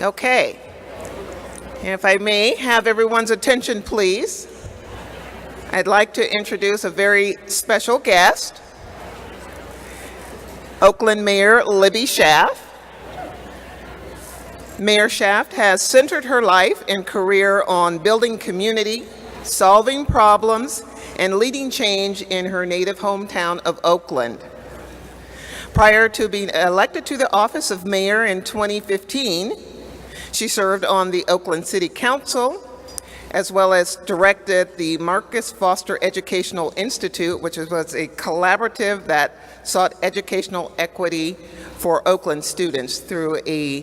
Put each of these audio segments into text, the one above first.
Okay. And if I may have everyone's attention, please. I'd like to introduce a very special guest, Oakland Mayor Libby Schaaf. Mayor Schaaf has centered her life and career on building community, solving problems, and leading change in her native hometown of Oakland. Prior to being elected to the office of mayor in 2015, she served on the Oakland City Council, as well as directed the Marcus Foster Educational Institute, which was a collaborative that sought educational equity for Oakland students through a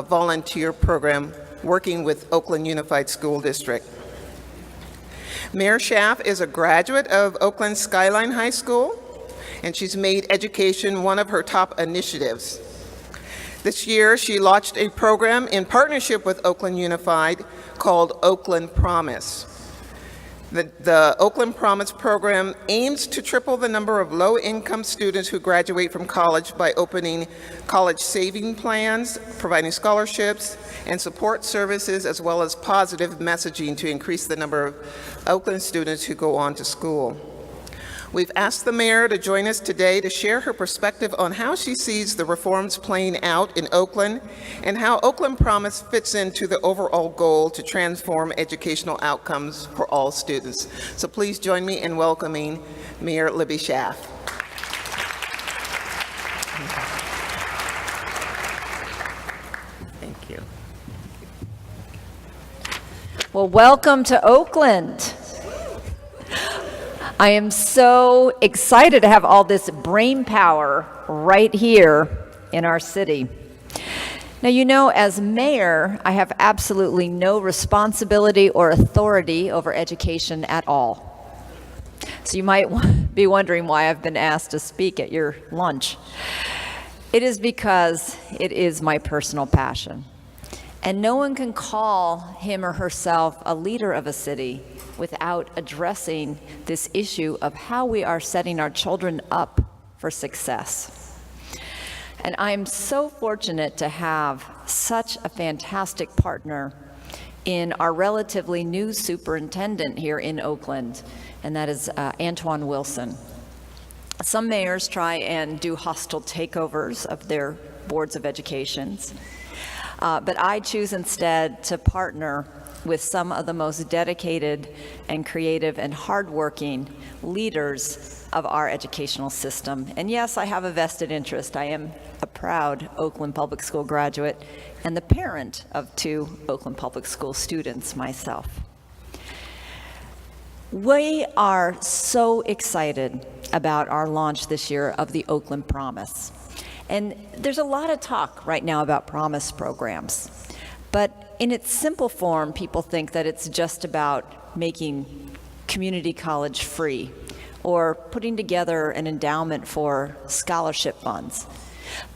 volunteer program working with Oakland Unified School District. Mayor Schaaf is a graduate of Oakland Skyline High School, and she's made education one of her top initiatives. This year, she launched a program in partnership with Oakland Unified called Oakland Promise. The Oakland Promise program aims to triple the number of low-income students who graduate from college by opening college saving plans, providing scholarships, and support services, as well as positive messaging to increase the number of Oakland students who go on to school. We've asked the mayor to join us today to share her perspective on how she sees the reforms playing out in Oakland and how Oakland Promise fits into the overall goal to transform educational outcomes for all students. So please join me in welcoming Mayor Libby Schaaf. Thank you. Well, welcome to Oakland. I am so excited to have all this brain power right here in our city. Now, you know, as mayor, I have absolutely no responsibility or authority over education at all. So you might be wondering why I've been asked to speak at your lunch. It is because it is my personal passion. And no one can call him or herself a leader of a city without addressing this issue of how we are setting our children up for success. And I'm so fortunate to have such a fantastic partner in our relatively new superintendent here in Oakland, and that is Antoine Wilson. Some mayors try and do hostile takeovers of their boards of educations, but I choose instead to partner with some of the most dedicated and creative and hardworking leaders of our educational system. And yes, I have a vested interest. I am a proud Oakland Public School graduate and the parent of 2 Oakland Public School students myself. We are so excited about our launch this year of the Oakland Promise. And there's a lot of talk right now about Promise programs. But in its simple form, people think that it's just about making community college free or putting together an endowment for scholarship funds.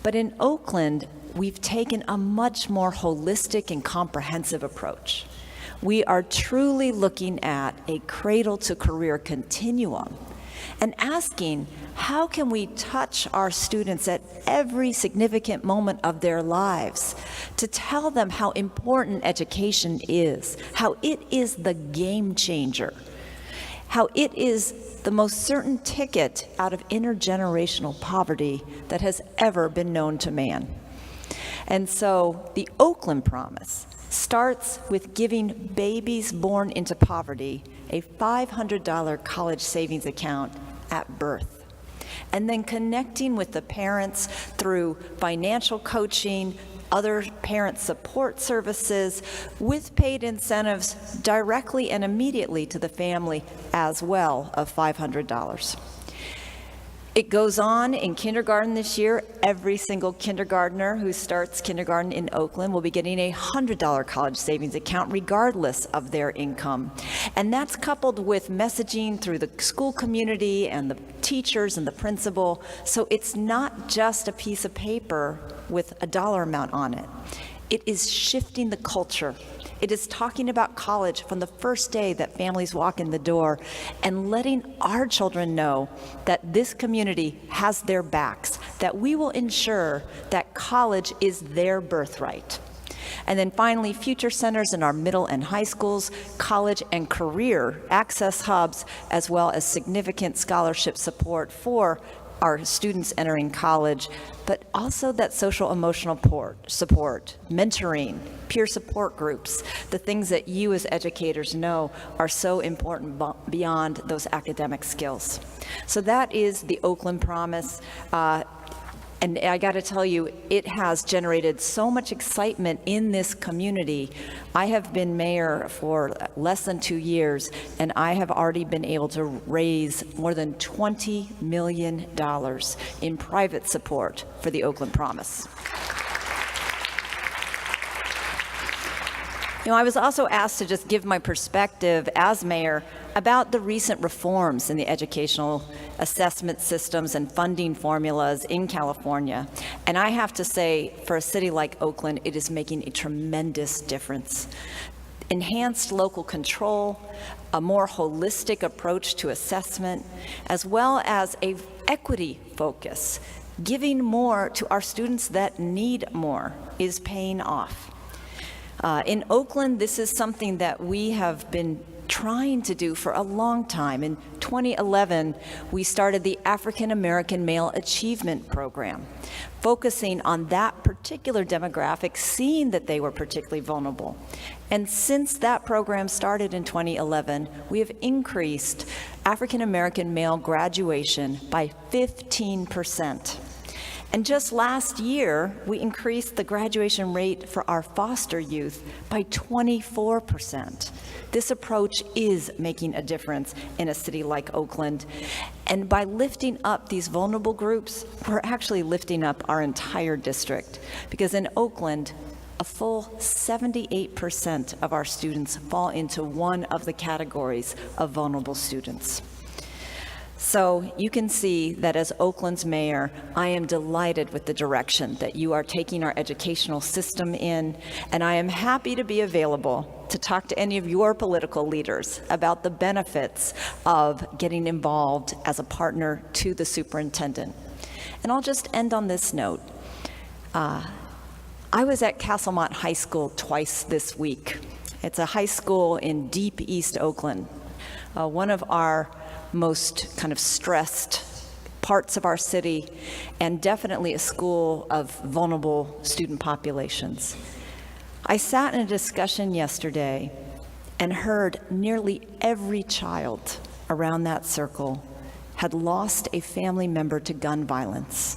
But in Oakland, we've taken a much more holistic and comprehensive approach. We are truly looking at a cradle-to-career continuum and asking, how can we touch our students at every significant moment of their lives to tell them how important education is, how it is the game changer, how it is the most certain ticket out of intergenerational poverty that has ever been known to man. And so the Oakland Promise starts with giving babies born into poverty a $500 college savings account at birth, and then connecting with the parents through financial coaching, other parent support services, with paid incentives directly and immediately to the family as well of $500. It goes on in kindergarten this year. Every single kindergartner who starts kindergarten in Oakland will be getting a $100 college savings account regardless of their income. And that's coupled with messaging through the school community and the teachers and the principal. So it's not just a piece of paper with a dollar amount on it. It is shifting the culture. It is talking about college from the first day that families walk in the door and letting our children know that this community has their backs, that we will ensure that college is their birthright. And then finally, future centers in our middle and high schools, college and career access hubs, as well as significant scholarship support for our students entering college, but also that social emotional support, mentoring, peer support groups, the things that you as educators know are so important beyond those academic skills. So that is the Oakland Promise. And I got to tell you, it has generated so much excitement in this community. I have been mayor for less than 2 years, and I have already been able to raise more than $20 million in private support for the Oakland Promise. You know, I was also asked to just give my perspective as mayor about the recent reforms in the educational assessment systems and funding formulas in California. And I have to say, for a city like Oakland, it is making a tremendous difference. Enhanced local control, a more holistic approach to assessment, as well as a equity focus, giving more to our students that need more, is paying off. In Oakland, this is something that we have been trying to do for a long time. In 2011, we started the African American Male Achievement Program, focusing on that particular demographic, seeing that they were particularly vulnerable. And since that program started in 2011, we have increased African American male graduation by 15%. And just last year, we increased the graduation rate for our foster youth by 24%. This approach is making a difference in a city like Oakland. And by lifting up these vulnerable groups, we're actually lifting up our entire district. Because in Oakland, a full 78% of our students fall into one of the categories of vulnerable students. So you can see that as Oakland's mayor, I am delighted with the direction that you are taking our educational system in, and I am happy to be available to talk to any of your political leaders about the benefits of getting involved as a partner to the superintendent. And I'll just end on this note. I was at Castlemont High School twice this week. It's a high school in deep East Oakland, one of our most kind of stressed parts of our city, and definitely a school of vulnerable student populations. I sat in a discussion yesterday and heard nearly every child around that circle had lost a family member to gun violence,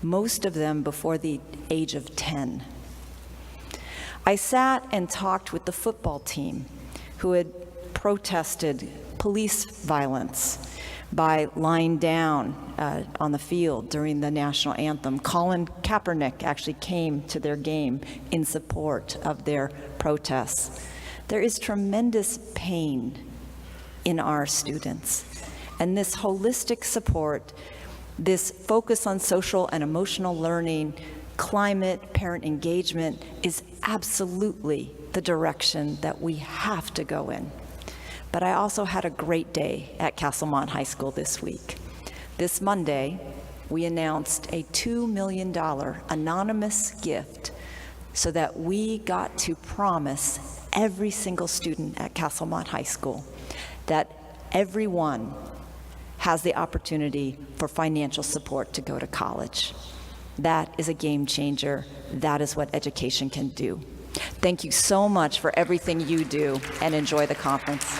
most of them before the age of 10. I sat and talked with the football team who had protested police violence by lying down on the field during the national anthem. Colin Kaepernick actually came to their game in support of their protests. There is tremendous pain in our students, and this holistic support, this focus on social and emotional learning, climate, parent engagement is absolutely the direction that we have to go in. But I also had a great day at Castlemont High School this week. This Monday, we announced a $2 million anonymous gift so that we got to promise every single student at Castlemont High School that everyone has the opportunity for financial support to go to college. That is a game changer. That is what education can do. Thank you so much for everything you do, and enjoy the conference.